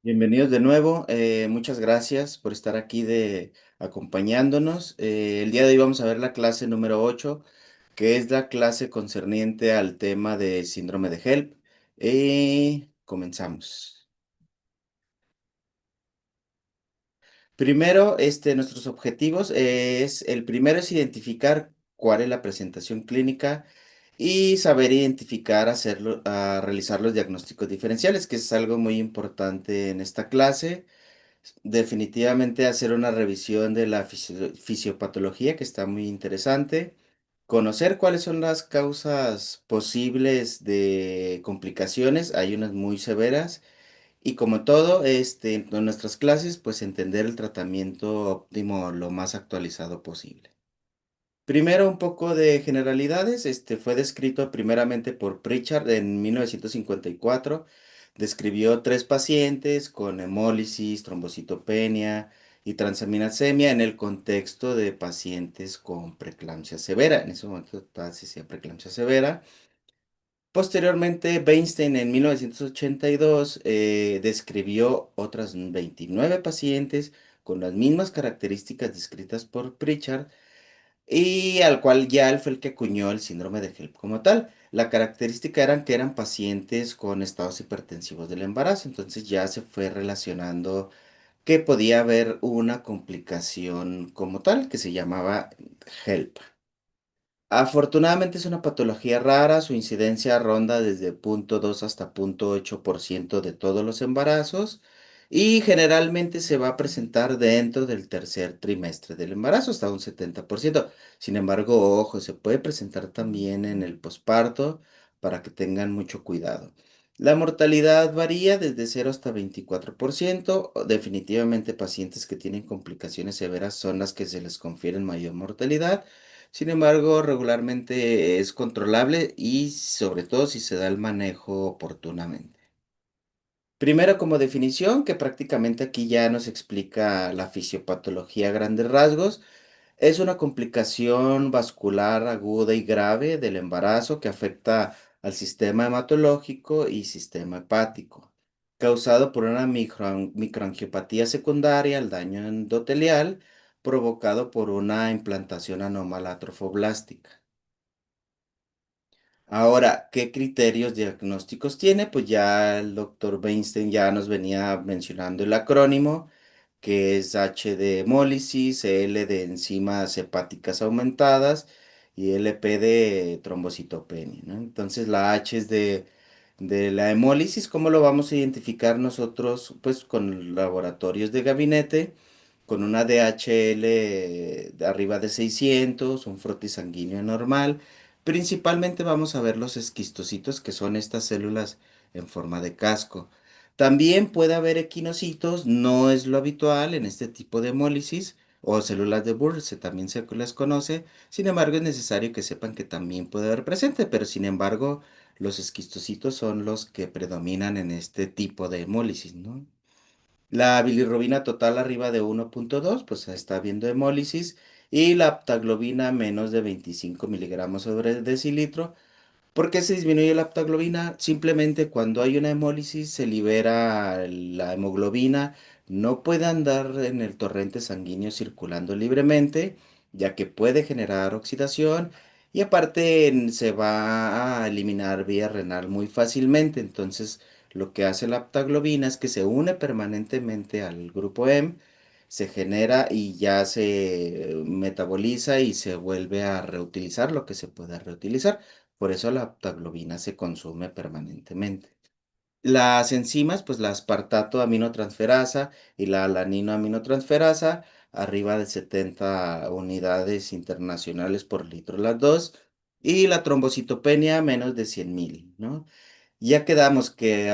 Bienvenidos de nuevo. Muchas gracias por estar aquí acompañándonos. El día de hoy vamos a ver la clase número 8, que es la clase concerniente al tema de síndrome de HELP. Comenzamos. Primero, nuestros objetivos el primero es identificar cuál es la presentación clínica y saber identificar, realizar los diagnósticos diferenciales, que es algo muy importante en esta clase. Definitivamente hacer una revisión de la fisiopatología, que está muy interesante. Conocer cuáles son las causas posibles de complicaciones, hay unas muy severas. Y como todo, en nuestras clases, pues entender el tratamiento óptimo lo más actualizado posible. Primero, un poco de generalidades. Fue descrito primeramente por Pritchard en 1954. Describió tres pacientes con hemólisis, trombocitopenia y transaminasemia en el contexto de pacientes con preeclampsia severa. En ese momento todavía se decía preeclampsia severa. Posteriormente, Weinstein en 1982 describió otras 29 pacientes con las mismas características descritas por Pritchard y al cual ya él fue el que acuñó el síndrome de HELP como tal. La característica eran que eran pacientes con estados hipertensivos del embarazo, entonces ya se fue relacionando que podía haber una complicación como tal que se llamaba HELP. Afortunadamente es una patología rara, su incidencia ronda desde 0,2 hasta 0,8% de todos los embarazos y generalmente se va a presentar dentro del tercer trimestre del embarazo, hasta un 70%. Sin embargo, ojo, se puede presentar también en el posparto para que tengan mucho cuidado. La mortalidad varía desde 0 hasta 24%. Definitivamente pacientes que tienen complicaciones severas son las que se les confieren mayor mortalidad. Sin embargo, regularmente es controlable y sobre todo si se da el manejo oportunamente. Primero, como definición, que prácticamente aquí ya nos explica la fisiopatología a grandes rasgos, es una complicación vascular aguda y grave del embarazo que afecta al sistema hematológico y sistema hepático, causado por una microangiopatía secundaria al daño endotelial provocado por una implantación anómala trofoblástica. Ahora, ¿qué criterios diagnósticos tiene? Pues ya el doctor Weinstein ya nos venía mencionando el acrónimo, que es H de hemólisis, L de enzimas hepáticas aumentadas y LP de trombocitopenia, ¿no? Entonces la H es de la hemólisis. ¿Cómo lo vamos a identificar nosotros? Pues con laboratorios de gabinete, con una DHL de arriba de 600, un frotis sanguíneo normal. Principalmente vamos a ver los esquistocitos, que son estas células en forma de casco. También puede haber equinocitos, no es lo habitual en este tipo de hemólisis, o células de Burr, también se les conoce. Sin embargo, es necesario que sepan que también puede haber presente, pero sin embargo, los esquistocitos son los que predominan en este tipo de hemólisis, ¿no? La bilirrubina total arriba de 1,2, pues está habiendo hemólisis, y la aptaglobina menos de 25 miligramos sobre decilitro. ¿Por qué se disminuye la aptaglobina? Simplemente cuando hay una hemólisis se libera la hemoglobina, no puede andar en el torrente sanguíneo circulando libremente, ya que puede generar oxidación y aparte se va a eliminar vía renal muy fácilmente. Entonces, lo que hace la aptaglobina es que se une permanentemente al grupo M, se genera y ya se metaboliza y se vuelve a reutilizar lo que se pueda reutilizar. Por eso la aptaglobina se consume permanentemente. Las enzimas, pues la aspartato aminotransferasa y la alanino aminotransferasa, arriba de 70 unidades internacionales por litro las dos, y la trombocitopenia menos de 100,000, ¿no? Ya quedamos que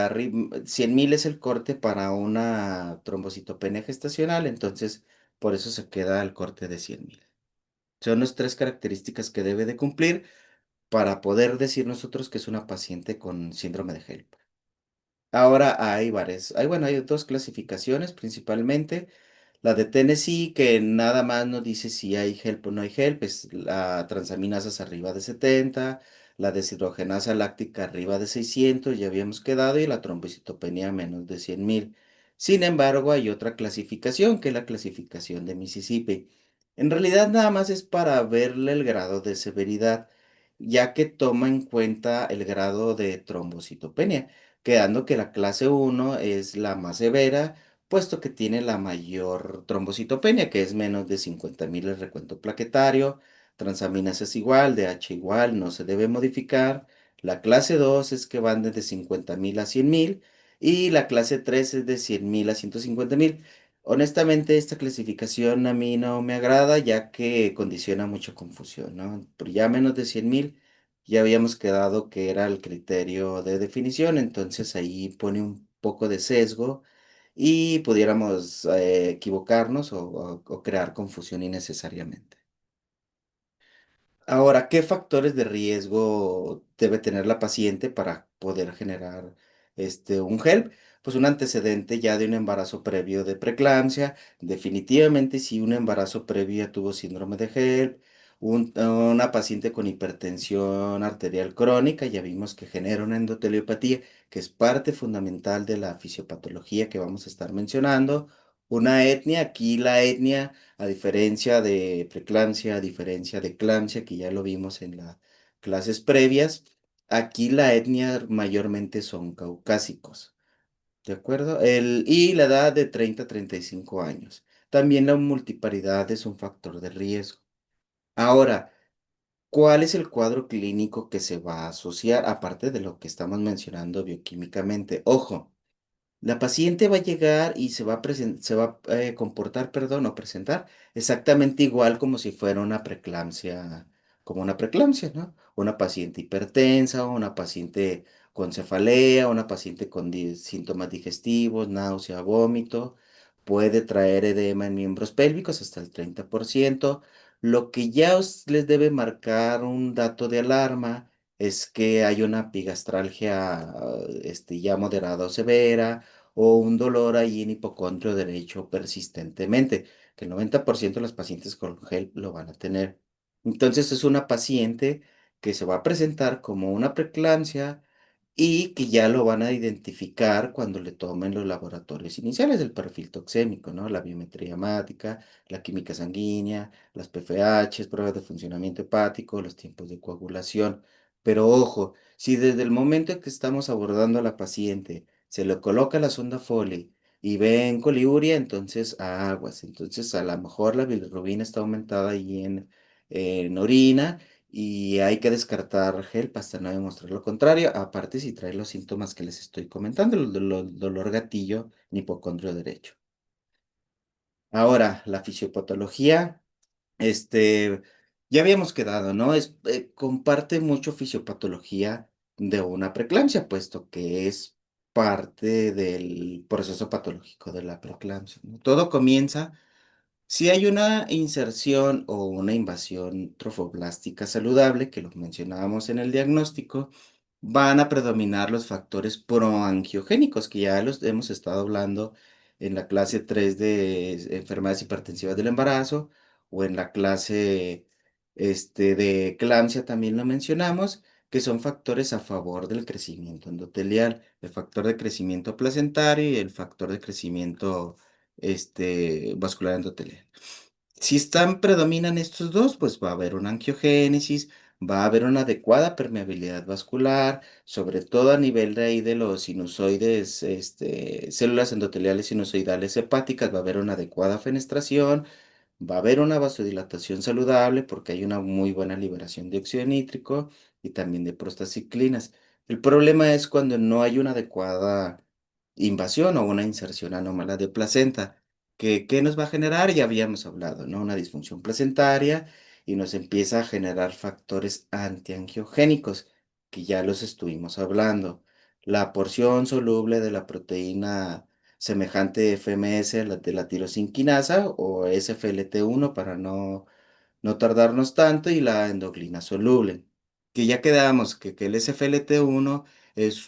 100,000 es el corte para una trombocitopenia gestacional, entonces por eso se queda el corte de 100,000. Son las tres características que debe de cumplir para poder decir nosotros que es una paciente con síndrome de HELP. Ahora hay varias, bueno, hay dos clasificaciones principalmente. La de Tennessee, que nada más nos dice si hay HELP o no hay HELP, es la transaminasas arriba de 70, la deshidrogenasa láctica arriba de 600, ya habíamos quedado, y la trombocitopenia menos de 100,000. Sin embargo, hay otra clasificación, que es la clasificación de Mississippi. En realidad nada más es para verle el grado de severidad, ya que toma en cuenta el grado de trombocitopenia, quedando que la clase uno es la más severa, puesto que tiene la mayor trombocitopenia, que es menos de 50.000 el recuento plaquetario. Transaminasa es igual, DH igual, no se debe modificar. La clase 2 es que van desde 50.000 a 100.000 y la clase 3 es de 100.000 a 150.000. Honestamente, esta clasificación a mí no me agrada, ya que condiciona mucha confusión, ¿no? Pero ya menos de 100.000 ya habíamos quedado que era el criterio de definición, entonces ahí pone un poco de sesgo y pudiéramos equivocarnos o crear confusión innecesariamente. Ahora, ¿qué factores de riesgo debe tener la paciente para poder generar un HELP? Pues un antecedente ya de un embarazo previo de preeclampsia. Definitivamente, si un embarazo previo ya tuvo síndrome de HELP, una paciente con hipertensión arterial crónica, ya vimos que genera una endoteliopatía, que es parte fundamental de la fisiopatología que vamos a estar mencionando. Una etnia, aquí la etnia a diferencia de preeclampsia, a diferencia de eclampsia, que ya lo vimos en las clases previas, aquí la etnia mayormente son caucásicos, ¿de acuerdo? Y la edad de 30 a 35 años. También la multiparidad es un factor de riesgo. Ahora, ¿cuál es el cuadro clínico que se va a asociar, aparte de lo que estamos mencionando bioquímicamente? Ojo. La paciente va a llegar y se va a comportar, perdón, o presentar exactamente igual como si fuera una preeclampsia, como una preeclampsia, ¿no? Una paciente hipertensa, una paciente con cefalea, una paciente con síntomas digestivos, náusea, vómito, puede traer edema en miembros pélvicos hasta el 30%. Lo que ya les debe marcar un dato de alarma es que hay una epigastralgia, ya moderada o severa o un dolor ahí en hipocondrio derecho persistentemente, que el 90% de los pacientes con HELP lo van a tener. Entonces es una paciente que se va a presentar como una preeclampsia y que ya lo van a identificar cuando le tomen los laboratorios iniciales del perfil toxémico, ¿no? La biometría hemática, la química sanguínea, las PFH, pruebas de funcionamiento hepático, los tiempos de coagulación. Pero ojo, si desde el momento en que estamos abordando a la paciente se le coloca la sonda Foley y ven coliuria, entonces aguas. Entonces a lo mejor la bilirrubina está aumentada ahí en orina y hay que descartar gel hasta no demostrar lo contrario. Aparte, si trae los síntomas que les estoy comentando, dolor gatillo, en hipocondrio derecho. Ahora, la fisiopatología. Este, ya habíamos quedado, ¿no? Comparte mucho fisiopatología de una preeclampsia, puesto que es parte del proceso patológico de la preeclampsia, ¿no? Todo comienza si hay una inserción o una invasión trofoblástica saludable, que lo mencionábamos en el diagnóstico, van a predominar los factores proangiogénicos, que ya los hemos estado hablando en la clase 3 de enfermedades hipertensivas del embarazo, o en la clase de eclampsia también lo mencionamos, que son factores a favor del crecimiento endotelial, el factor de crecimiento placentario y el factor de crecimiento vascular endotelial. Si predominan estos dos, pues va a haber una angiogénesis, va a haber una adecuada permeabilidad vascular, sobre todo a nivel de ahí de los sinusoides, células endoteliales sinusoidales hepáticas, va a haber una adecuada fenestración, va a haber una vasodilatación saludable porque hay una muy buena liberación de óxido nítrico y también de prostaciclinas. El problema es cuando no hay una adecuada invasión o una inserción anómala de placenta. ¿Qué nos va a generar? Ya habíamos hablado, ¿no? Una disfunción placentaria y nos empieza a generar factores antiangiogénicos, que ya los estuvimos hablando. La porción soluble de la proteína semejante FMS, la de la tirosinquinasa o SFLT1 para no tardarnos tanto y la endoglina soluble. Que ya quedamos que el SFLT1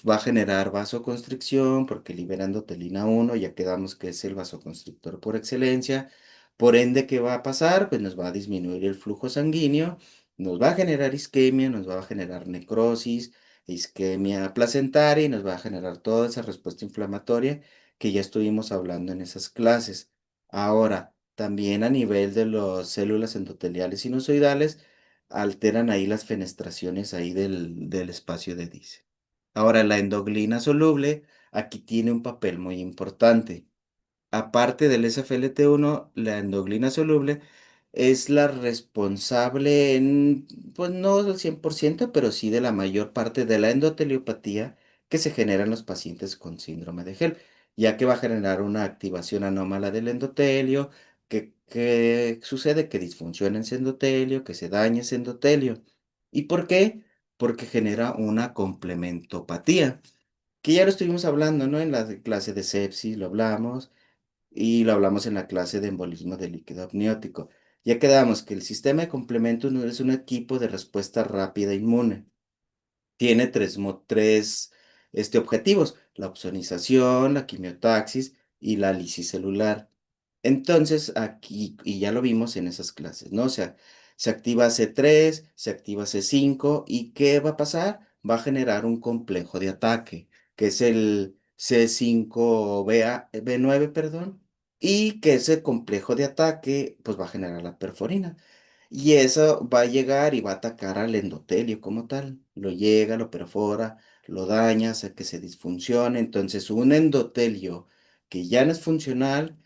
va a generar vasoconstricción porque libera endotelina 1, ya quedamos que es el vasoconstrictor por excelencia. Por ende, ¿qué va a pasar? Pues nos va a disminuir el flujo sanguíneo, nos va a generar isquemia, nos va a generar necrosis, isquemia placentaria y nos va a generar toda esa respuesta inflamatoria que ya estuvimos hablando en esas clases. Ahora, también a nivel de las células endoteliales sinusoidales, alteran ahí las fenestraciones ahí del espacio de Dice. Ahora, la endoglina soluble aquí tiene un papel muy importante. Aparte del SFLT1, la endoglina soluble es la responsable pues no del 100%, pero sí de la mayor parte de la endoteliopatía que se genera en los pacientes con síndrome de HELP, ya que va a generar una activación anómala del endotelio, que sucede que disfunciona ese endotelio, que se daña ese endotelio. ¿Y por qué? Porque genera una complementopatía, que ya lo estuvimos hablando, ¿no? En la clase de sepsis lo hablamos y lo hablamos en la clase de embolismo de líquido amniótico. Ya quedamos que el sistema de complementos no es un equipo de respuesta rápida inmune. Tiene tres objetivos: la opsonización, la quimiotaxis y la lisis celular. Entonces, aquí, y ya lo vimos en esas clases, ¿no? O sea, se activa C3, se activa C5, ¿y qué va a pasar? Va a generar un complejo de ataque, que es el C5 B9, perdón, y que ese complejo de ataque, pues va a generar la perforina. Y eso va a llegar y va a atacar al endotelio como tal. Lo llega, lo perfora, lo daña, hace que se disfuncione. Entonces, un endotelio que ya no es funcional,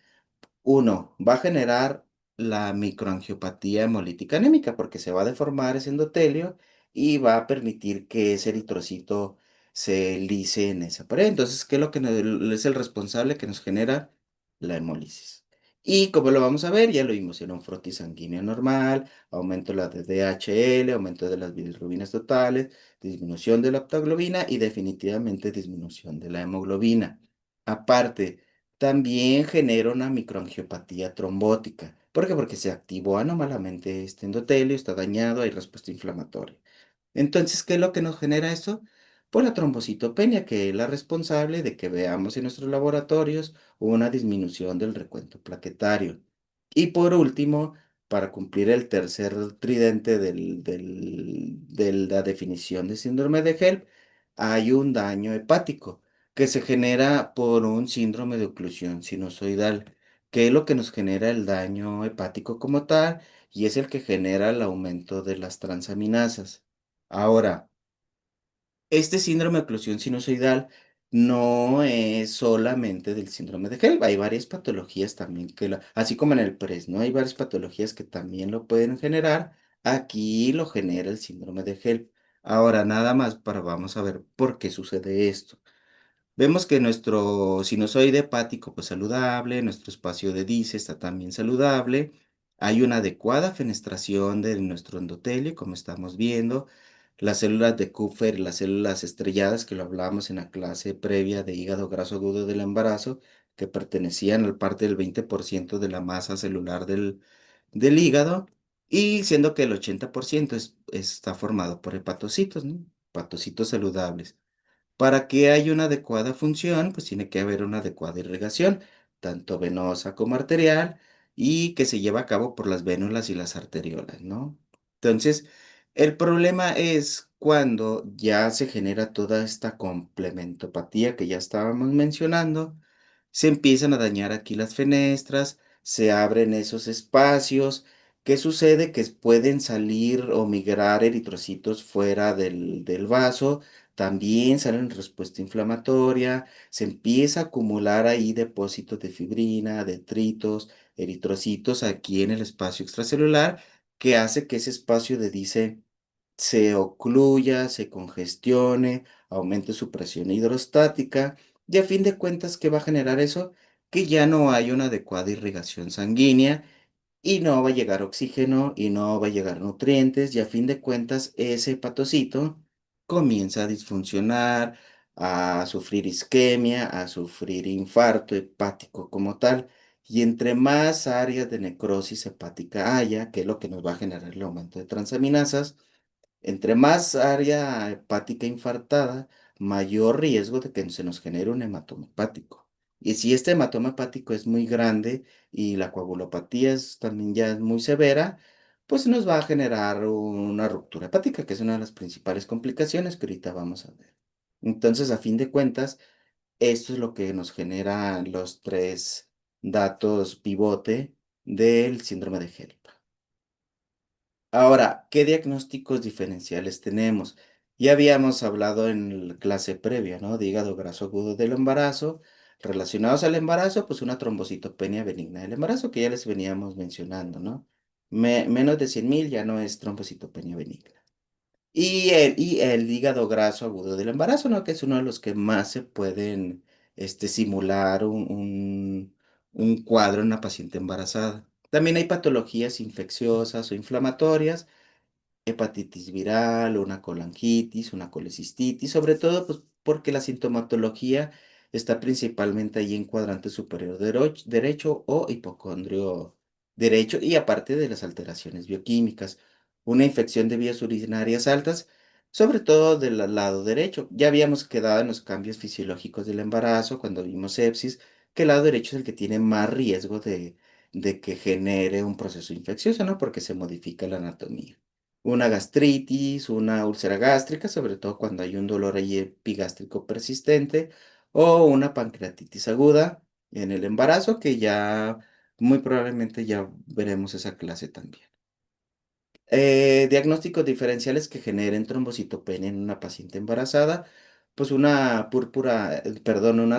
uno, va a generar la microangiopatía hemolítica anémica porque se va a deformar ese endotelio y va a permitir que ese eritrocito se lise en esa pared. Entonces, ¿qué es lo que es el responsable que nos genera la hemólisis? Y como lo vamos a ver, ya lo vimos en un frotis sanguíneo normal, aumento de la de DHL, aumento de las bilirrubinas totales, disminución de la optoglobina y definitivamente disminución de la hemoglobina. Aparte, también genera una microangiopatía trombótica. ¿Por qué? Porque se activó anómalamente este endotelio, está dañado, hay respuesta inflamatoria. Entonces, ¿qué es lo que nos genera eso? Pues la trombocitopenia, que es la responsable de que veamos en nuestros laboratorios una disminución del recuento plaquetario. Y por último, para cumplir el tercer tridente de la definición de síndrome de HELP, hay un daño hepático que se genera por un síndrome de oclusión sinusoidal, que es lo que nos genera el daño hepático como tal y es el que genera el aumento de las transaminasas. Ahora, este síndrome de oclusión sinusoidal no es solamente del síndrome de HELP, hay varias patologías también así como en el PRES, ¿no? Hay varias patologías que también lo pueden generar. Aquí lo genera el síndrome de HELP. Ahora, nada más vamos a ver por qué sucede esto. Vemos que nuestro sinusoide hepático pues saludable, nuestro espacio de Dice está también saludable, hay una adecuada fenestración de nuestro endotelio, como estamos viendo, las células de Kupffer, las células estrelladas que lo hablábamos en la clase previa de hígado graso agudo del embarazo, que pertenecían al parte del 20% de la masa celular del hígado, y siendo que el 80% está formado por hepatocitos, ¿no? Hepatocitos saludables. Para que haya una adecuada función, pues tiene que haber una adecuada irrigación, tanto venosa como arterial, y que se lleva a cabo por las vénulas y las arteriolas, ¿no? Entonces, el problema es cuando ya se genera toda esta complementopatía que ya estábamos mencionando, se empiezan a dañar aquí las fenestras, se abren esos espacios. ¿Qué sucede? Que pueden salir o migrar eritrocitos fuera del vaso, también salen respuesta inflamatoria, se empieza a acumular ahí depósitos de fibrina, detritos, eritrocitos aquí en el espacio extracelular, que hace que ese espacio de dice se ocluya, se congestione, aumente su presión hidrostática, y a fin de cuentas, ¿qué va a generar eso? Que ya no hay una adecuada irrigación sanguínea y no va a llegar oxígeno y no va a llegar nutrientes y a fin de cuentas ese hepatocito comienza a disfuncionar, a sufrir isquemia, a sufrir infarto hepático como tal. Y entre más áreas de necrosis hepática haya, que es lo que nos va a generar el aumento de transaminasas, entre más área hepática infartada, mayor riesgo de que se nos genere un hematoma hepático. Y si este hematoma hepático es muy grande y la coagulopatía también ya es muy severa, pues nos va a generar una ruptura hepática, que es una de las principales complicaciones que ahorita vamos a ver. Entonces, a fin de cuentas, esto es lo que nos genera los tres datos pivote del síndrome de HELP. Ahora, ¿qué diagnósticos diferenciales tenemos? Ya habíamos hablado en la clase previa, ¿no? De hígado graso agudo del embarazo. Relacionados al embarazo, pues una trombocitopenia benigna del embarazo, que ya les veníamos mencionando, ¿no? Menos de 100,000 ya no es trombocitopenia benigna. Y el hígado graso agudo del embarazo, ¿no? Que es uno de los que más se pueden simular un cuadro en una paciente embarazada. También hay patologías infecciosas o inflamatorias, hepatitis viral, una colangitis, una colecistitis, sobre todo pues, porque la sintomatología está principalmente ahí en cuadrante superior derecho o hipocondrio derecho y aparte de las alteraciones bioquímicas, una infección de vías urinarias altas, sobre todo del lado derecho. Ya habíamos quedado en los cambios fisiológicos del embarazo cuando vimos sepsis, que el lado derecho es el que tiene más riesgo de que genere un proceso infeccioso, ¿no? Porque se modifica la anatomía, una gastritis, una úlcera gástrica, sobre todo cuando hay un dolor ahí epigástrico persistente, o una pancreatitis aguda en el embarazo, que ya muy probablemente ya veremos esa clase también. Diagnósticos diferenciales que generen trombocitopenia en una paciente embarazada, pues una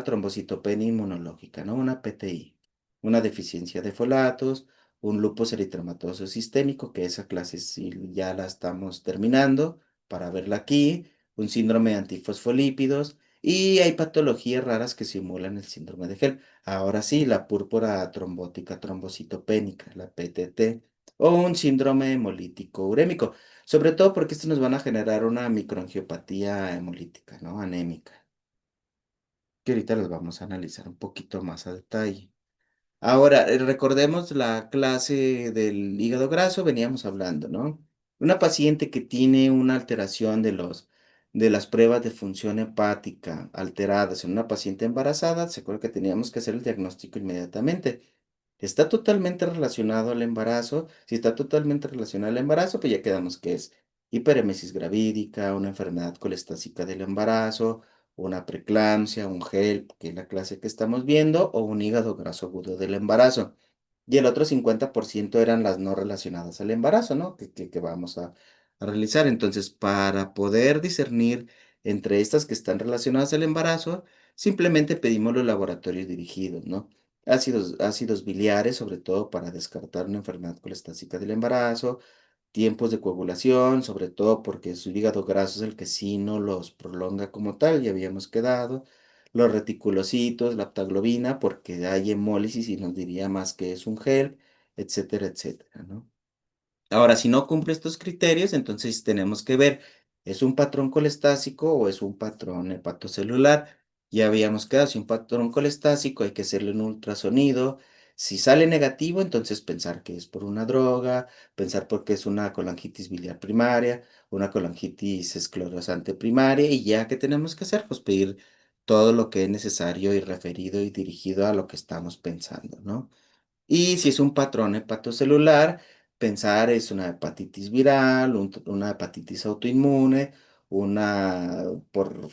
trombocitopenia inmunológica, ¿no? Una PTI, una deficiencia de folatos, un lupus eritematoso sistémico, que esa clase sí ya la estamos terminando para verla aquí, un síndrome de antifosfolípidos, y hay patologías raras que simulan el síndrome de HELP. Ahora sí, la púrpura trombótica trombocitopénica, la PTT o un síndrome hemolítico urémico, sobre todo porque estos nos van a generar una microangiopatía hemolítica, ¿no? Anémica, que ahorita los vamos a analizar un poquito más a detalle. Ahora, recordemos la clase del hígado graso, veníamos hablando, ¿no? Una paciente que tiene una alteración de las pruebas de función hepática alteradas en una paciente embarazada, se acuerda que teníamos que hacer el diagnóstico inmediatamente. ¿Está totalmente relacionado al embarazo? Si está totalmente relacionado al embarazo, pues ya quedamos que es hiperemesis gravídica, una enfermedad colestásica del embarazo, una preeclampsia, un HELP, que es la clase que estamos viendo, o un hígado graso agudo del embarazo. Y el otro 50% eran las no relacionadas al embarazo, ¿no? Que vamos a realizar. Entonces, para poder discernir entre estas que están relacionadas al embarazo, simplemente pedimos los laboratorios dirigidos, ¿no? Ácidos biliares, sobre todo para descartar una enfermedad colestática del embarazo, tiempos de coagulación, sobre todo porque su hígado graso es el que sí no los prolonga como tal, ya habíamos quedado, los reticulocitos, la aptaglobina, porque hay hemólisis y nos diría más que es un gel, etcétera, etcétera, ¿no? Ahora, si no cumple estos criterios, entonces tenemos que ver, ¿es un patrón colestásico o es un patrón hepatocelular? Ya habíamos quedado, si un patrón colestásico hay que hacerle un ultrasonido. Si sale negativo, entonces pensar que es por una droga, pensar porque es una colangitis biliar primaria, una colangitis esclerosante primaria, y ya que tenemos que hacer, pues pedir todo lo que es necesario y referido y dirigido a lo que estamos pensando, ¿no? Y si es un patrón hepatocelular, pensar es una hepatitis viral, una hepatitis autoinmune, una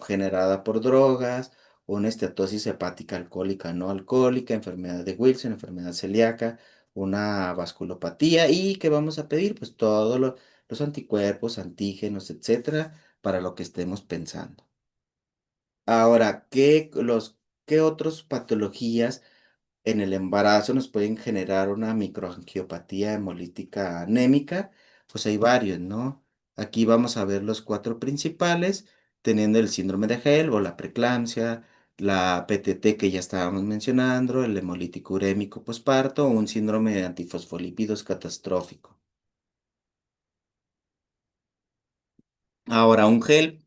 generada por drogas, una esteatosis hepática alcohólica no alcohólica, enfermedad de Wilson, enfermedad celíaca, una vasculopatía y que vamos a pedir pues todos los anticuerpos, antígenos, etcétera, para lo que estemos pensando. Ahora, ¿qué otras patologías en el embarazo nos pueden generar una microangiopatía hemolítica anémica? Pues hay varios, ¿no? Aquí vamos a ver los cuatro principales, teniendo el síndrome de HELP o la preeclampsia, la PTT que ya estábamos mencionando, el hemolítico urémico posparto o un síndrome de antifosfolípidos catastrófico. Ahora, un HELP,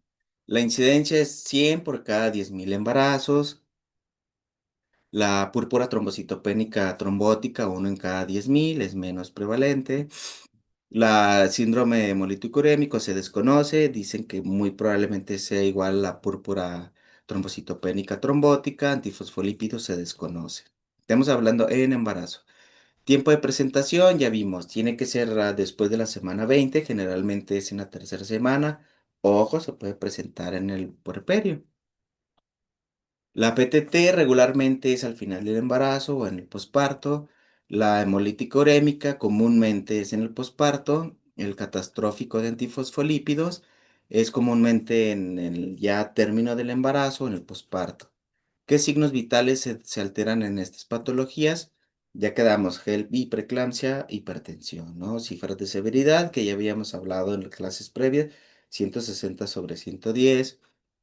la incidencia es 100 por cada 10,000 embarazos. La púrpura trombocitopénica trombótica, uno en cada 10,000, es menos prevalente. La síndrome hemolítico urémico se desconoce, dicen que muy probablemente sea igual a la púrpura trombocitopénica trombótica, antifosfolípidos se desconoce. Estamos hablando en embarazo. Tiempo de presentación, ya vimos, tiene que ser después de la semana 20, generalmente es en la tercera semana. Ojo, se puede presentar en el puerperio. La PTT regularmente es al final del embarazo o en el posparto. La hemolítica urémica comúnmente es en el posparto. El catastrófico de antifosfolípidos es comúnmente en el ya término del embarazo o en el posparto. ¿Qué signos vitales se alteran en estas patologías? Ya quedamos, gel y preeclampsia, hipertensión, ¿no? Cifras de severidad que ya habíamos hablado en las clases previas, 160 sobre 110.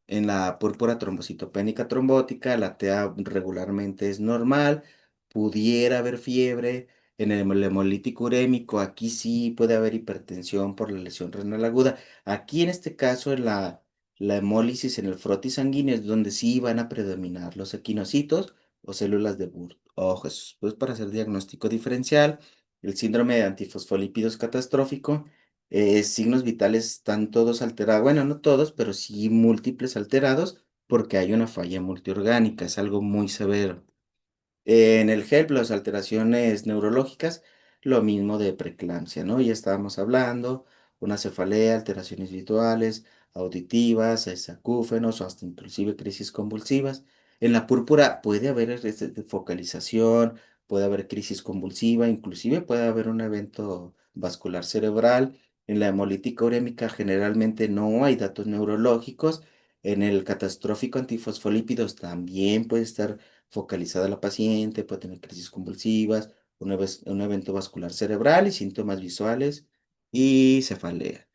En la púrpura trombocitopénica trombótica, la TA regularmente es normal, pudiera haber fiebre. En el hemolítico urémico, aquí sí puede haber hipertensión por la lesión renal aguda. Aquí en este caso, la hemólisis en el frotis sanguíneo es donde sí van a predominar los equinocitos o células de Burdt. Ojo, eso pues para hacer diagnóstico diferencial, el síndrome de antifosfolípidos catastrófico, signos vitales están todos alterados, bueno, no todos, pero sí múltiples alterados porque hay una falla multiorgánica, es algo muy severo. En el HELP, las alteraciones neurológicas, lo mismo de preeclampsia, ¿no? Ya estábamos hablando, una cefalea, alteraciones visuales, auditivas, acúfenos o hasta inclusive crisis convulsivas. En la púrpura puede haber focalización, puede haber crisis convulsiva, inclusive puede haber un evento vascular cerebral. En la hemolítica urémica generalmente no hay datos neurológicos. En el catastrófico antifosfolípidos también puede estar focalizada la paciente, puede tener crisis convulsivas, un evento vascular cerebral y síntomas visuales y cefalea.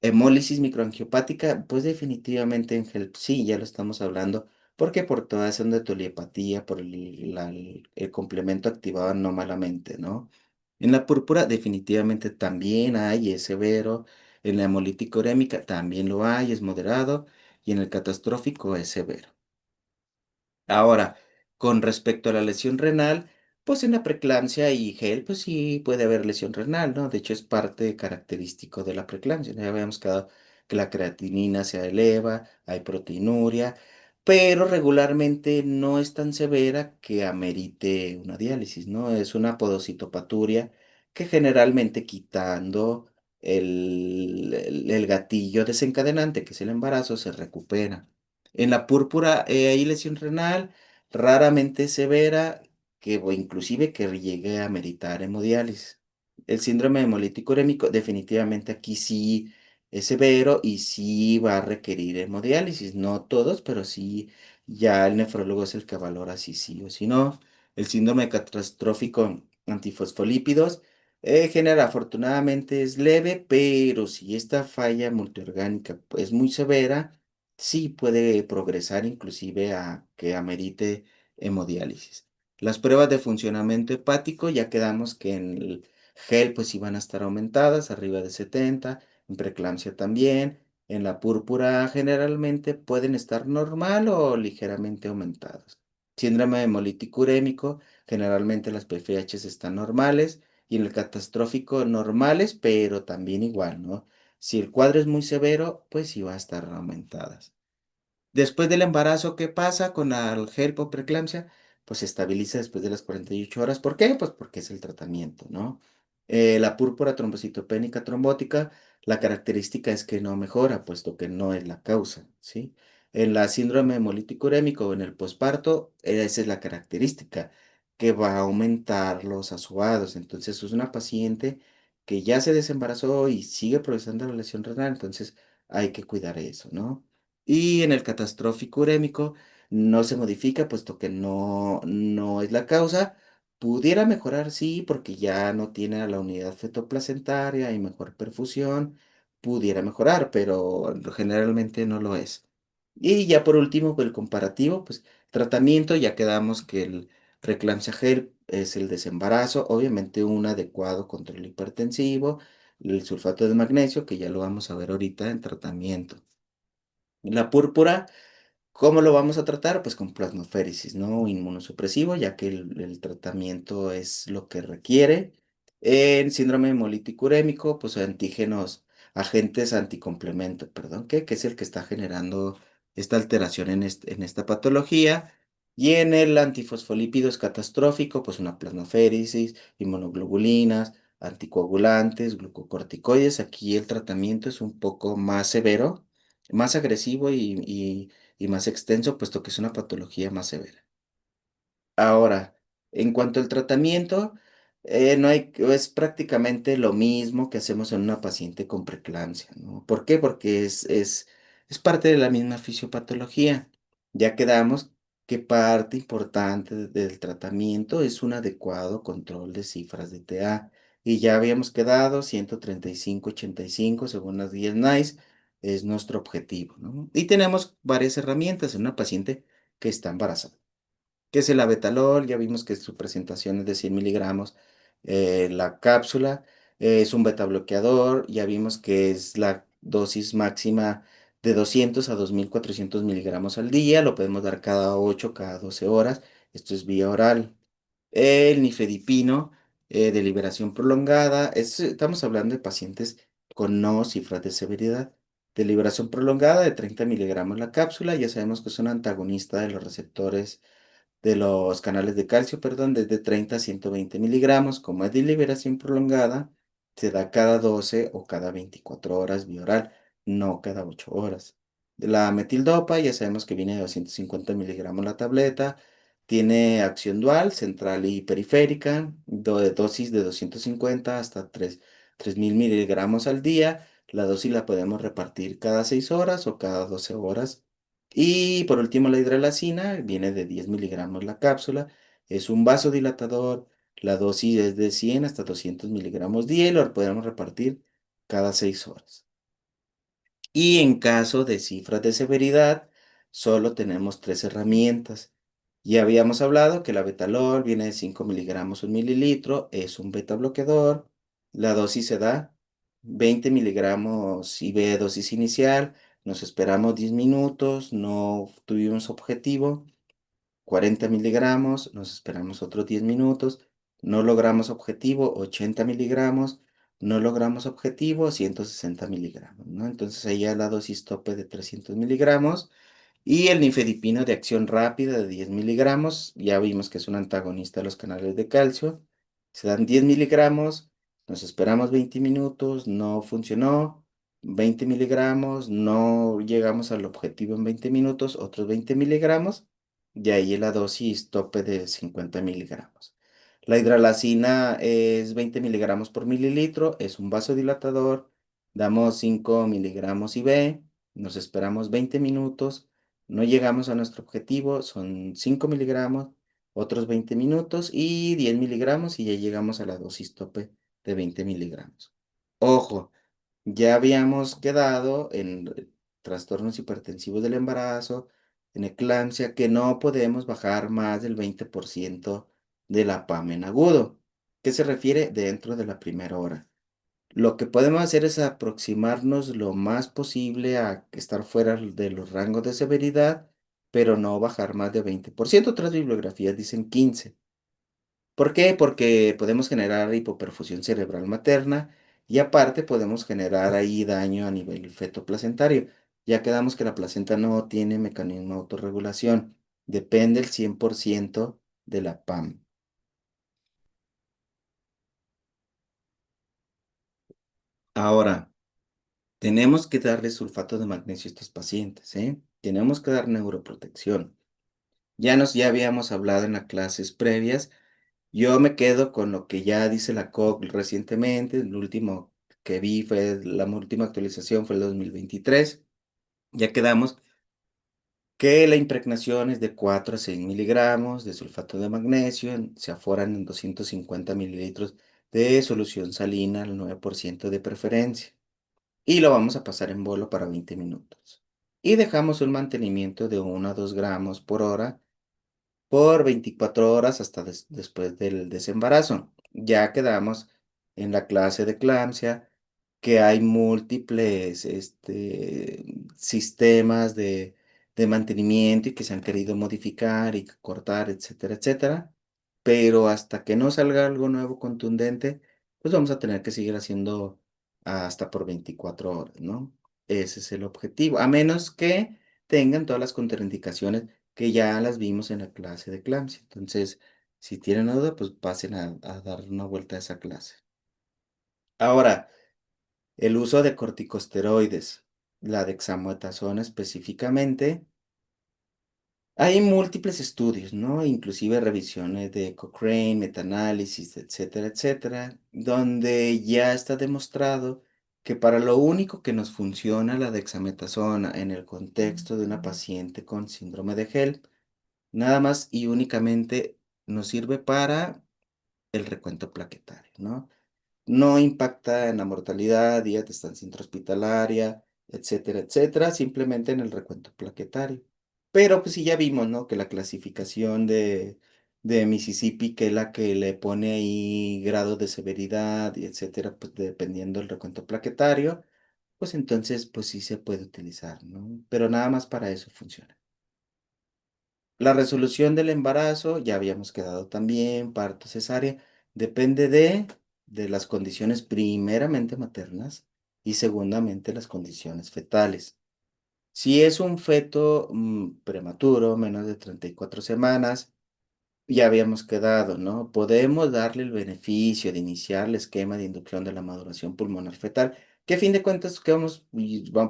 Hemólisis microangiopática, pues definitivamente en HELP sí, ya lo estamos hablando, porque por toda esa endoteliopatía, por el complemento activado anómalamente, ¿no? En la púrpura definitivamente también hay, es severo. En la hemolítica urémica también lo hay, es moderado. Y en el catastrófico es severo. Ahora, con respecto a la lesión renal, pues en la preeclampsia y gel, pues sí puede haber lesión renal, ¿no? De hecho, es parte característico de la preeclampsia. Ya habíamos quedado que la creatinina se eleva, hay proteinuria, pero regularmente no es tan severa que amerite una diálisis, ¿no? Es una podocitopaturia que generalmente quitando el gatillo desencadenante, que es el embarazo, se recupera. En la púrpura hay lesión renal, raramente severa, o inclusive que llegue a meritar hemodiálisis. El síndrome hemolítico urémico, definitivamente aquí sí es severo y sí va a requerir hemodiálisis. No todos, pero sí ya el nefrólogo es el que valora si sí o si no. El síndrome catastrófico antifosfolípidos genera, afortunadamente es leve, pero si esta falla multiorgánica es muy severa, sí puede progresar inclusive a que amerite hemodiálisis. Las pruebas de funcionamiento hepático, ya quedamos que en el gel pues sí van a estar aumentadas, arriba de 70, en preeclampsia también, en la púrpura generalmente pueden estar normal o ligeramente aumentados. Síndrome hemolítico urémico, generalmente las PFH están normales y en el catastrófico normales, pero también igual, ¿no? Si el cuadro es muy severo, pues sí va a estar aumentadas. Después del embarazo, ¿qué pasa con la HELP o preeclampsia? Pues se estabiliza después de las 48 horas. ¿Por qué? Pues porque es el tratamiento, ¿no? La púrpura trombocitopénica trombótica, la característica es que no mejora, puesto que no es la causa, ¿sí? En la síndrome hemolítico urémico o en el posparto, esa es la característica, que va a aumentar los asoados. Entonces, es una paciente que ya se desembarazó y sigue progresando la lesión renal, entonces hay que cuidar eso, ¿no? Y en el catastrófico urémico no se modifica, puesto que no es la causa. Pudiera mejorar, sí, porque ya no tiene a la unidad fetoplacentaria y mejor perfusión. Pudiera mejorar, pero generalmente no lo es. Y ya por último, el comparativo, pues tratamiento, ya quedamos que el preeclampsia gel es el desembarazo, obviamente un adecuado control hipertensivo, el sulfato de magnesio, que ya lo vamos a ver ahorita en tratamiento. La púrpura, ¿cómo lo vamos a tratar? Pues con plasmaféresis, ¿no? Inmunosupresivo, ya que el tratamiento es lo que requiere. En síndrome hemolítico urémico, pues antígenos, agentes anticomplemento, perdón, que es el que está generando esta alteración en esta patología. Y en el antifosfolípido es catastrófico, pues una plasmaféresis, inmunoglobulinas, anticoagulantes, glucocorticoides. Aquí el tratamiento es un poco más severo, más agresivo y más extenso, puesto que es una patología más severa. Ahora, en cuanto al tratamiento, no hay, es prácticamente lo mismo que hacemos en una paciente con preeclampsia, ¿no? ¿Por qué? Porque es parte de la misma fisiopatología. Ya quedamos que parte importante del tratamiento es un adecuado control de cifras de TA. Y ya habíamos quedado 135-85 según las guías NICE, es nuestro objetivo, ¿no? Y tenemos varias herramientas en una paciente que está embarazada. ¿Qué es el abetalol? Ya vimos que su presentación es de 100 miligramos. La cápsula es un beta bloqueador. Ya vimos que es la dosis máxima de 200 a 2400 miligramos al día. Lo podemos dar cada 8, cada 12 horas. Esto es vía oral. El nifedipino de liberación prolongada. Estamos hablando de pacientes con no cifras de severidad. De liberación prolongada de 30 miligramos la cápsula. Ya sabemos que es un antagonista de los receptores de los canales de calcio, perdón, desde 30 a 120 miligramos. Como es de liberación prolongada, se da cada 12 o cada 24 horas vía oral, no cada 8 horas. La metildopa, ya sabemos que viene de 250 miligramos la tableta, tiene acción dual, central y periférica, de dosis de 250 hasta 3000 miligramos al día. La dosis la podemos repartir cada 6 horas o cada 12 horas. Y por último, la hidralacina viene de 10 miligramos la cápsula. Es un vasodilatador. La dosis es de 100 hasta 200 miligramos día y lo podemos repartir cada 6 horas. Y en caso de cifras de severidad, solo tenemos tres herramientas. Ya habíamos hablado que la betalol viene de 5 miligramos un mililitro, es un beta bloqueador. La dosis se da 20 miligramos IV dosis inicial. Nos esperamos 10 minutos, no tuvimos objetivo. 40 miligramos, nos esperamos otros 10 minutos, no logramos objetivo, 80 miligramos, no logramos objetivo, 160 miligramos, ¿no? Entonces ahí ya la dosis tope de 300 miligramos y el nifedipino de acción rápida de 10 miligramos, ya vimos que es un antagonista de los canales de calcio, se dan 10 miligramos, nos esperamos 20 minutos, no funcionó, 20 miligramos, no llegamos al objetivo en 20 minutos, otros 20 miligramos, y ahí la dosis tope de 50 miligramos. La hidralacina es 20 miligramos por mililitro, es un vasodilatador, damos 5 miligramos IV, nos esperamos 20 minutos, no llegamos a nuestro objetivo, son 5 miligramos, otros 20 minutos y 10 miligramos y ya llegamos a la dosis tope de 20 miligramos. Ojo, ya habíamos quedado en trastornos hipertensivos del embarazo, en eclampsia, que no podemos bajar más del 20% de la PAM en agudo, que se refiere dentro de la primera hora. Lo que podemos hacer es aproximarnos lo más posible a estar fuera de los rangos de severidad, pero no bajar más de 20%. Otras bibliografías dicen 15. ¿Por qué? Porque podemos generar hipoperfusión cerebral materna y aparte podemos generar ahí daño a nivel fetoplacentario. Ya quedamos que la placenta no tiene mecanismo de autorregulación. Depende el 100% de la PAM. Ahora, tenemos que darle sulfato de magnesio a estos pacientes, ¿eh? Tenemos que dar neuroprotección. Ya habíamos hablado en las clases previas. Yo me quedo con lo que ya dice la COG recientemente. El último que vi fue, la última actualización fue el 2023. Ya quedamos que la impregnación es de 4 a 6 miligramos de sulfato de magnesio. Se aforan en 250 mililitros de solución salina al 9% de preferencia. Y lo vamos a pasar en bolo para 20 minutos. Y dejamos un mantenimiento de 1 a 2 gramos por hora por 24 horas hasta después del desembarazo. Ya quedamos en la clase de eclampsia que hay múltiples sistemas de mantenimiento y que se han querido modificar y cortar, etcétera, etcétera. Pero hasta que no salga algo nuevo contundente, pues vamos a tener que seguir haciendo hasta por 24 horas, ¿no? Ese es el objetivo, a menos que tengan todas las contraindicaciones que ya las vimos en la clase de eclampsia. Entonces, si tienen duda, pues pasen a dar una vuelta a esa clase. Ahora, el uso de corticosteroides, la dexametasona específicamente. Hay múltiples estudios, ¿no? Inclusive revisiones de Cochrane, metaanálisis, etcétera, etcétera, donde ya está demostrado que para lo único que nos funciona la dexametasona en el contexto de una paciente con síndrome de HELP, nada más y únicamente nos sirve para el recuento plaquetario, ¿no? No impacta en la mortalidad, días de estancia intrahospitalaria, etcétera, etcétera, simplemente en el recuento plaquetario. Pero pues sí ya vimos, ¿no? Que la clasificación de Mississippi, que es la que le pone ahí grados de severidad y etcétera, pues dependiendo del recuento plaquetario, pues entonces pues sí se puede utilizar, ¿no? Pero nada más para eso funciona. La resolución del embarazo, ya habíamos quedado también, parto cesárea, depende de las condiciones primeramente maternas y segundamente las condiciones fetales. Si es un feto prematuro, menos de 34 semanas, ya habíamos quedado, ¿no? Podemos darle el beneficio de iniciar el esquema de inducción de la maduración pulmonar fetal, que a fin de cuentas que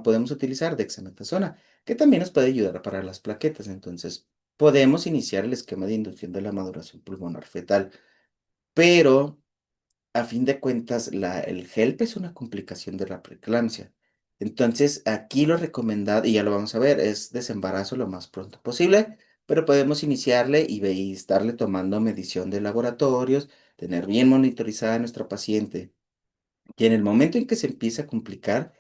podemos utilizar dexametasona, que también nos puede ayudar para las plaquetas. Entonces, podemos iniciar el esquema de inducción de la maduración pulmonar fetal, pero a fin de cuentas, el HELP es una complicación de la preeclampsia. Entonces, aquí lo recomendado, y ya lo vamos a ver, es desembarazo lo más pronto posible, pero podemos iniciarle y estarle tomando medición de laboratorios, tener bien monitorizada a nuestra paciente. Y en el momento en que se empieza a complicar,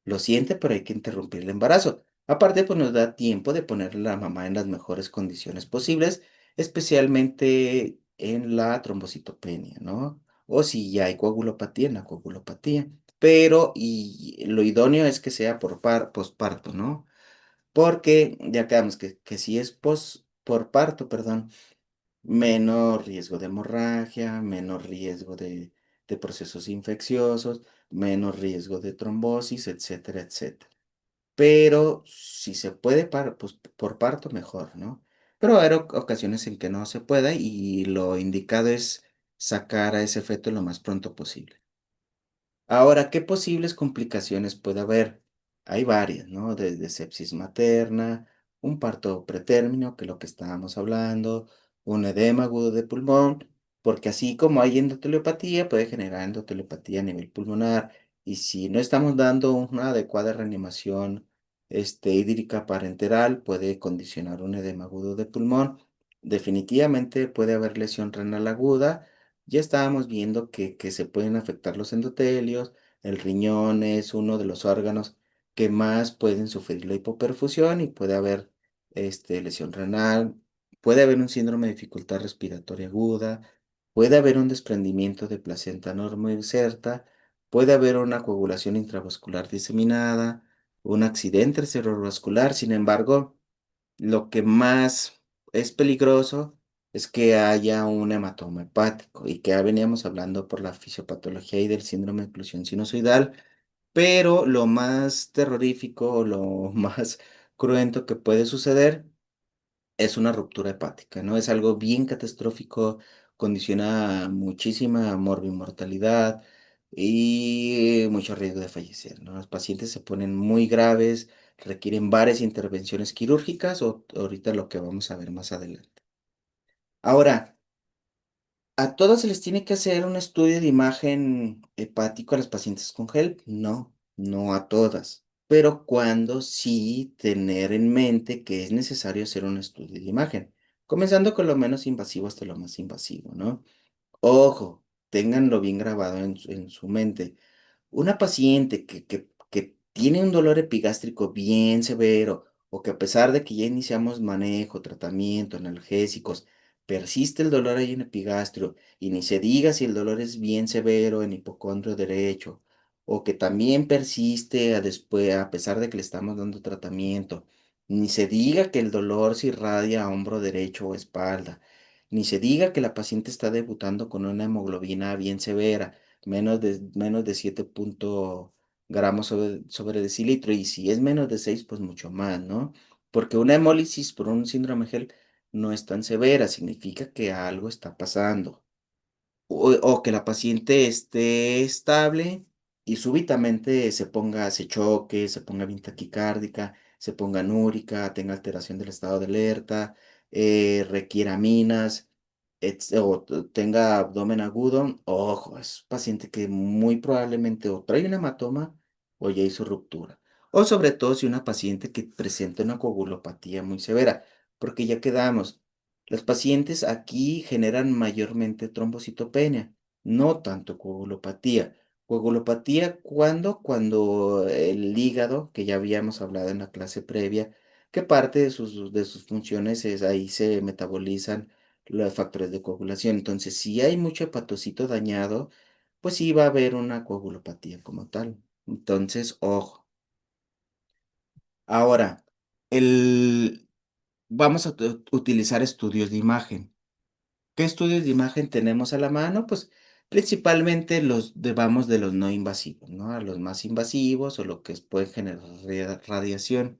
lo siente, pero hay que interrumpir el embarazo. Aparte, pues nos da tiempo de poner a la mamá en las mejores condiciones posibles, especialmente en la trombocitopenia, ¿no? O si ya hay coagulopatía, en la coagulopatía. Pero, y lo idóneo es que sea posparto, ¿no? Porque ya quedamos que si es por parto, perdón, menos riesgo de hemorragia, menos riesgo de procesos infecciosos, menos riesgo de trombosis, etcétera, etcétera. Pero si se puede pues, por parto, mejor, ¿no? Pero hay ocasiones en que no se pueda y lo indicado es sacar a ese feto lo más pronto posible. Ahora, ¿qué posibles complicaciones puede haber? Hay varias, ¿no? Desde sepsis materna, un parto pretérmino, que es lo que estábamos hablando, un edema agudo de pulmón, porque así como hay endoteliopatía, puede generar endoteliopatía a nivel pulmonar. Y si no estamos dando una adecuada reanimación hídrica parenteral, puede condicionar un edema agudo de pulmón. Definitivamente puede haber lesión renal aguda. Ya estábamos viendo que se pueden afectar los endotelios, el riñón es uno de los órganos que más pueden sufrir la hipoperfusión y puede haber lesión renal, puede haber un síndrome de dificultad respiratoria aguda, puede haber un desprendimiento de placenta inserta, puede haber una coagulación intravascular diseminada, un accidente cerebrovascular. Sin embargo, lo que más es peligroso es que haya un hematoma hepático y que ya veníamos hablando por la fisiopatología y del síndrome de oclusión sinusoidal, pero lo más terrorífico o lo más cruento que puede suceder es una ruptura hepática, ¿no? Es algo bien catastrófico, condiciona muchísima morbimortalidad y mucho riesgo de fallecer, ¿no? Los pacientes se ponen muy graves, requieren varias intervenciones quirúrgicas o ahorita lo que vamos a ver más adelante. Ahora, ¿a todas se les tiene que hacer un estudio de imagen hepático a las pacientes con HELP? No, no a todas. Pero cuando sí tener en mente que es necesario hacer un estudio de imagen, comenzando con lo menos invasivo hasta lo más invasivo, ¿no? Ojo, ténganlo bien grabado en su mente. Una paciente que tiene un dolor epigástrico bien severo o que a pesar de que ya iniciamos manejo, tratamiento, analgésicos, persiste el dolor ahí en epigastrio y ni se diga si el dolor es bien severo en hipocondrio derecho o que también persiste después a pesar de que le estamos dando tratamiento, ni se diga que el dolor se irradia a hombro derecho o espalda, ni se diga que la paciente está debutando con una hemoglobina bien severa menos de 7 gramos sobre decilitro, y si es menos de 6 pues mucho más, ¿no? porque una hemólisis por un síndrome GEL no es tan severa, significa que algo está pasando. O que la paciente esté estable y súbitamente se choque, se ponga bien taquicárdica, se ponga anúrica, tenga alteración del estado de alerta, requiera aminas, tenga abdomen agudo. Ojo, es paciente que muy probablemente o trae un hematoma o ya hizo ruptura. O sobre todo si una paciente que presenta una coagulopatía muy severa, porque ya quedamos. Los pacientes aquí generan mayormente trombocitopenia, no tanto coagulopatía. Coagulopatía, cuando el hígado, que ya habíamos hablado en la clase previa, que parte de sus funciones es ahí se metabolizan los factores de coagulación. Entonces, si hay mucho hepatocito dañado, pues sí va a haber una coagulopatía como tal. Entonces, ojo. Ahora, el, vamos a utilizar estudios de imagen. ¿Qué estudios de imagen tenemos a la mano? Pues principalmente vamos de los no invasivos, ¿no? A los más invasivos o lo que puede generar radiación.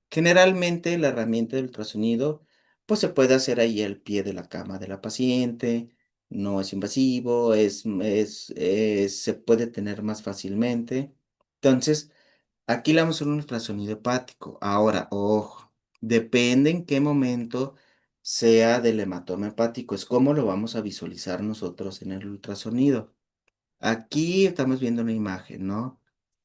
Generalmente la herramienta de ultrasonido, pues se puede hacer ahí al pie de la cama de la paciente, no es invasivo, se puede tener más fácilmente. Entonces, aquí le vamos a hacer un ultrasonido hepático. Ahora, ojo, depende en qué momento sea del hematoma hepático. Es cómo lo vamos a visualizar nosotros en el ultrasonido. Aquí estamos viendo una imagen, ¿no?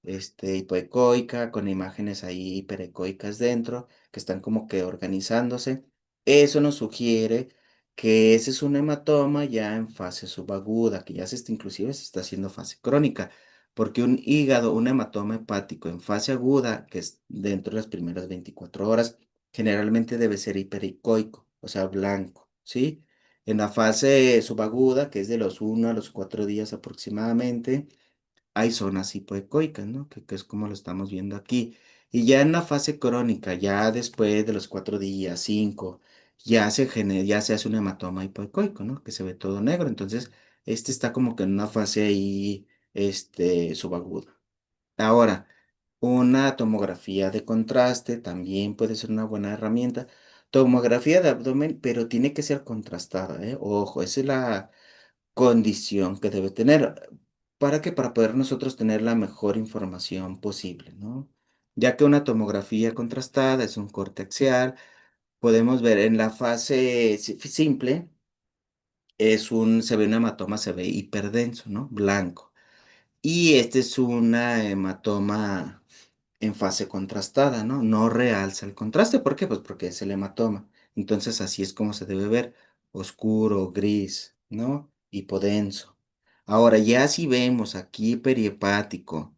Hipoecoica, con imágenes ahí hiperecoicas dentro, que están como que organizándose. Eso nos sugiere que ese es un hematoma ya en fase subaguda, que ya inclusive se está haciendo fase crónica, porque un hígado, un hematoma hepático en fase aguda, que es dentro de las primeras 24 horas, generalmente debe ser hiperecoico, o sea, blanco, ¿sí? En la fase subaguda, que es de los 1 a los 4 días aproximadamente, hay zonas hipoecoicas, ¿no? Que es como lo estamos viendo aquí. Y ya en la fase crónica, ya después de los 4 días, 5, ya se hace un hematoma hipoecoico, ¿no? Que se ve todo negro. Entonces, este está como que en una fase ahí, subaguda. Ahora, una tomografía de contraste también puede ser una buena herramienta. Tomografía de abdomen, pero tiene que ser contrastada, ¿eh? Ojo, esa es la condición que debe tener. ¿Para qué? Para poder nosotros tener la mejor información posible, ¿no? Ya que una tomografía contrastada es un corte axial, podemos ver en la fase simple, se ve un hematoma, se ve hiperdenso, ¿no? Blanco. Y este es una hematoma en fase contrastada, ¿no? No realza el contraste. ¿Por qué? Pues porque es el hematoma. Entonces así es como se debe ver, oscuro, gris, ¿no? Hipodenso. Ahora, ya si vemos aquí perihepático,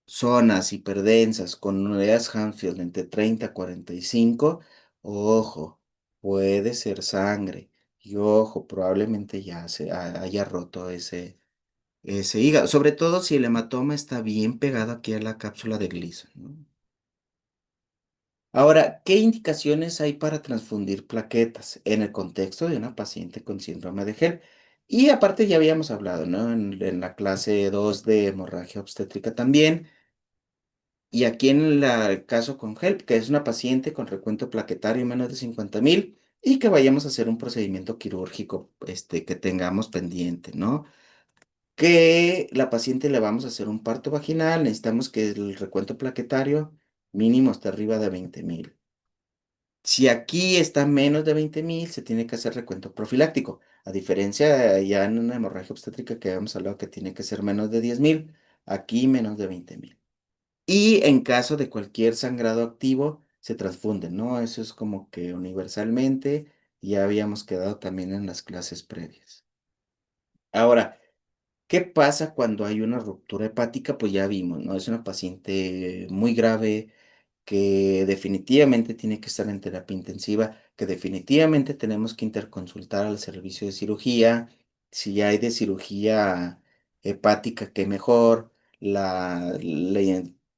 zonas hiperdensas con unidades Hanfield entre 30 a 45, ojo, puede ser sangre. Y ojo, probablemente ya se haya roto ese hígado, sobre todo si el hematoma está bien pegado aquí a la cápsula de Gleason, ¿no? Ahora, ¿qué indicaciones hay para transfundir plaquetas en el contexto de una paciente con síndrome de Gel? Y aparte ya habíamos hablado, ¿no? En la clase 2 de hemorragia obstétrica también. Y aquí en el caso con HELP, que es una paciente con recuento plaquetario menos de 50,000 y que vayamos a hacer un procedimiento quirúrgico, que tengamos pendiente, ¿no? Que la paciente le vamos a hacer un parto vaginal, necesitamos que el recuento plaquetario mínimo esté arriba de 20,000. Si aquí está menos de 20,000, se tiene que hacer recuento profiláctico. A diferencia ya en una hemorragia obstétrica que habíamos hablado que tiene que ser menos de 10,000, aquí menos de 20,000. Y en caso de cualquier sangrado activo, se transfunde, ¿no? Eso es como que universalmente ya habíamos quedado también en las clases previas. Ahora, ¿qué pasa cuando hay una ruptura hepática? Pues ya vimos, ¿no? Es una paciente muy grave que definitivamente tiene que estar en terapia intensiva, que definitivamente tenemos que interconsultar al servicio de cirugía. Si hay de cirugía hepática, que mejor.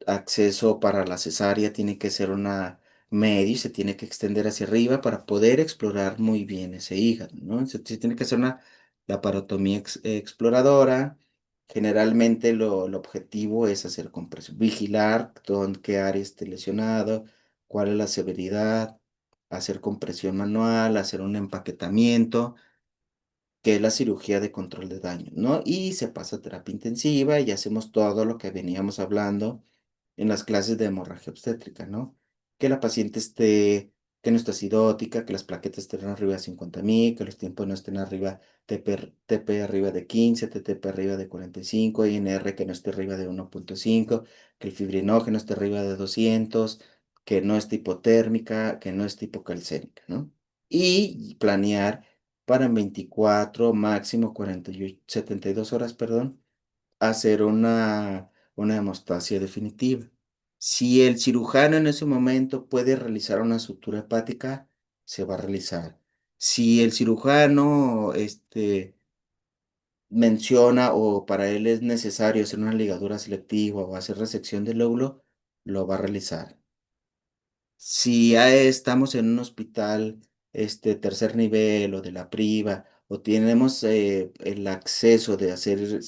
Acceso para la cesárea tiene que ser una medio y se tiene que extender hacia arriba para poder explorar muy bien ese hígado, ¿no? Se tiene que hacer una laparotomía exploradora Generalmente el objetivo es hacer compresión, vigilar qué área esté lesionado, cuál es la severidad, hacer compresión manual, hacer un empaquetamiento, que es la cirugía de control de daño, ¿no? Y se pasa a terapia intensiva y hacemos todo lo que veníamos hablando en las clases de hemorragia obstétrica, ¿no? Que la paciente que no esté acidótica, que las plaquetas estén arriba de 50.000, que los tiempos no estén arriba, TP arriba de 15, TTP arriba de 45, INR que no esté arriba de 1.5, que el fibrinógeno esté arriba de 200, que no esté hipotérmica, que no esté hipocalcémica, ¿no? Y planear para en 24, máximo 48, 72 horas, perdón, hacer una hemostasia definitiva. Si el cirujano en ese momento puede realizar una sutura hepática, se va a realizar. Si el cirujano menciona o para él es necesario hacer una ligadura selectiva o hacer resección del lóbulo, lo va a realizar. Si ya estamos en un hospital tercer nivel o de la priva o tenemos el acceso de hacer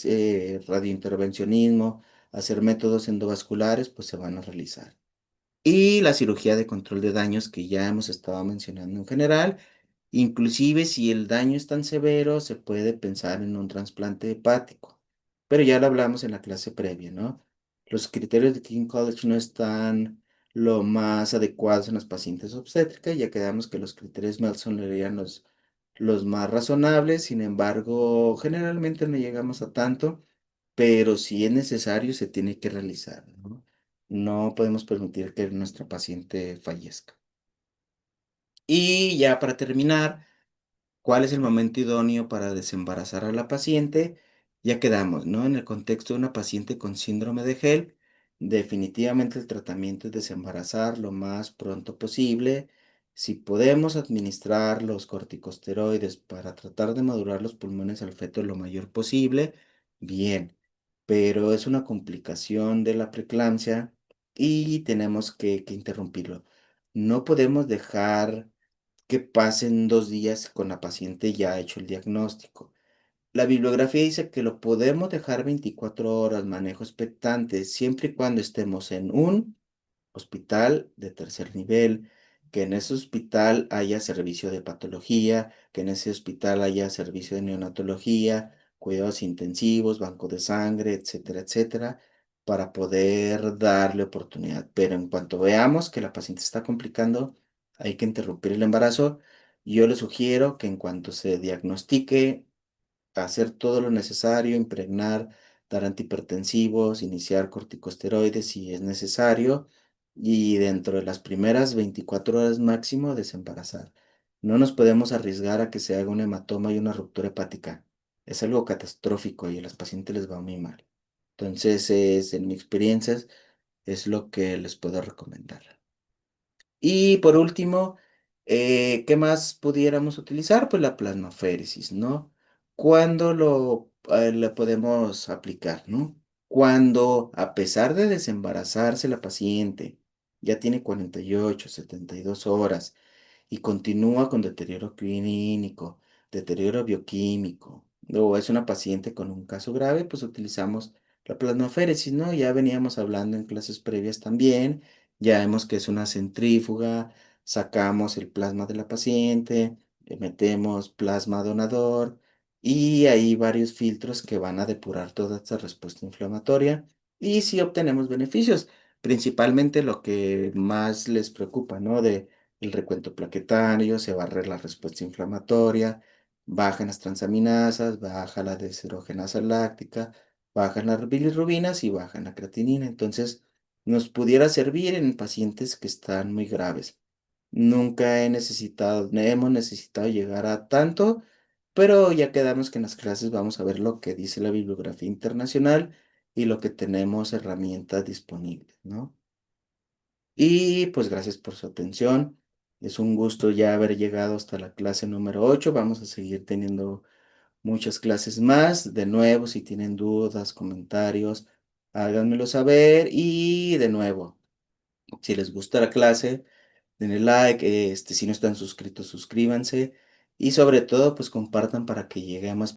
radiointervencionismo, hacer métodos endovasculares, pues se van a realizar. Y la cirugía de control de daños que ya hemos estado mencionando en general, inclusive si el daño es tan severo, se puede pensar en un trasplante hepático, pero ya lo hablamos en la clase previa, ¿no? Los criterios de King College no están lo más adecuados en los pacientes obstétricas, ya quedamos que los criterios Melson serían los más razonables, sin embargo, generalmente no llegamos a tanto, pero si es necesario, se tiene que realizar, ¿no? No podemos permitir que nuestra paciente fallezca. Y ya para terminar, ¿cuál es el momento idóneo para desembarazar a la paciente? Ya quedamos, ¿no? En el contexto de una paciente con síndrome de HELP, definitivamente el tratamiento es desembarazar lo más pronto posible. Si podemos administrar los corticosteroides para tratar de madurar los pulmones al feto lo mayor posible, bien, pero es una complicación de la preeclampsia y tenemos que interrumpirlo. No podemos dejar que pasen 2 días con la paciente ya hecho el diagnóstico. La bibliografía dice que lo podemos dejar 24 horas manejo expectante siempre y cuando estemos en un hospital de tercer nivel, que en ese hospital haya servicio de patología, que en ese hospital haya servicio de neonatología, cuidados intensivos, banco de sangre, etcétera, etcétera, para poder darle oportunidad. Pero en cuanto veamos que la paciente está complicando, hay que interrumpir el embarazo. Yo le sugiero que en cuanto se diagnostique, hacer todo lo necesario, impregnar, dar antihipertensivos, iniciar corticosteroides si es necesario y dentro de las primeras 24 horas máximo desembarazar. No nos podemos arriesgar a que se haga un hematoma y una ruptura hepática. Es algo catastrófico y a los pacientes les va muy mal. Entonces, en mi experiencia, es lo que les puedo recomendar. Y por último, ¿qué más pudiéramos utilizar? Pues la plasmaféresis, ¿no? ¿Cuándo le podemos aplicar, ¿no? Cuando, a pesar de desembarazarse la paciente, ya tiene 48, 72 horas y continúa con deterioro clínico, deterioro bioquímico, o es una paciente con un caso grave, pues utilizamos la plasmaféresis, ¿no? Ya veníamos hablando en clases previas también, ya vemos que es una centrífuga, sacamos el plasma de la paciente, le metemos plasma donador y hay varios filtros que van a depurar toda esta respuesta inflamatoria y sí obtenemos beneficios, principalmente lo que más les preocupa, ¿no? De el recuento plaquetario, se barre la respuesta inflamatoria, bajan las transaminasas, baja la deshidrogenasa láctica, bajan las bilirrubinas y bajan la creatinina. Entonces, nos pudiera servir en pacientes que están muy graves. Nunca hemos necesitado llegar a tanto, pero ya quedamos que en las clases vamos a ver lo que dice la bibliografía internacional y lo que tenemos herramientas disponibles, ¿no? Y pues gracias por su atención. Es un gusto ya haber llegado hasta la clase número 8. Vamos a seguir teniendo muchas clases más. De nuevo, si tienen dudas, comentarios, háganmelo saber. Y de nuevo, si les gusta la clase, denle like. Si no están suscritos, suscríbanse. Y sobre todo, pues compartan para que llegue a más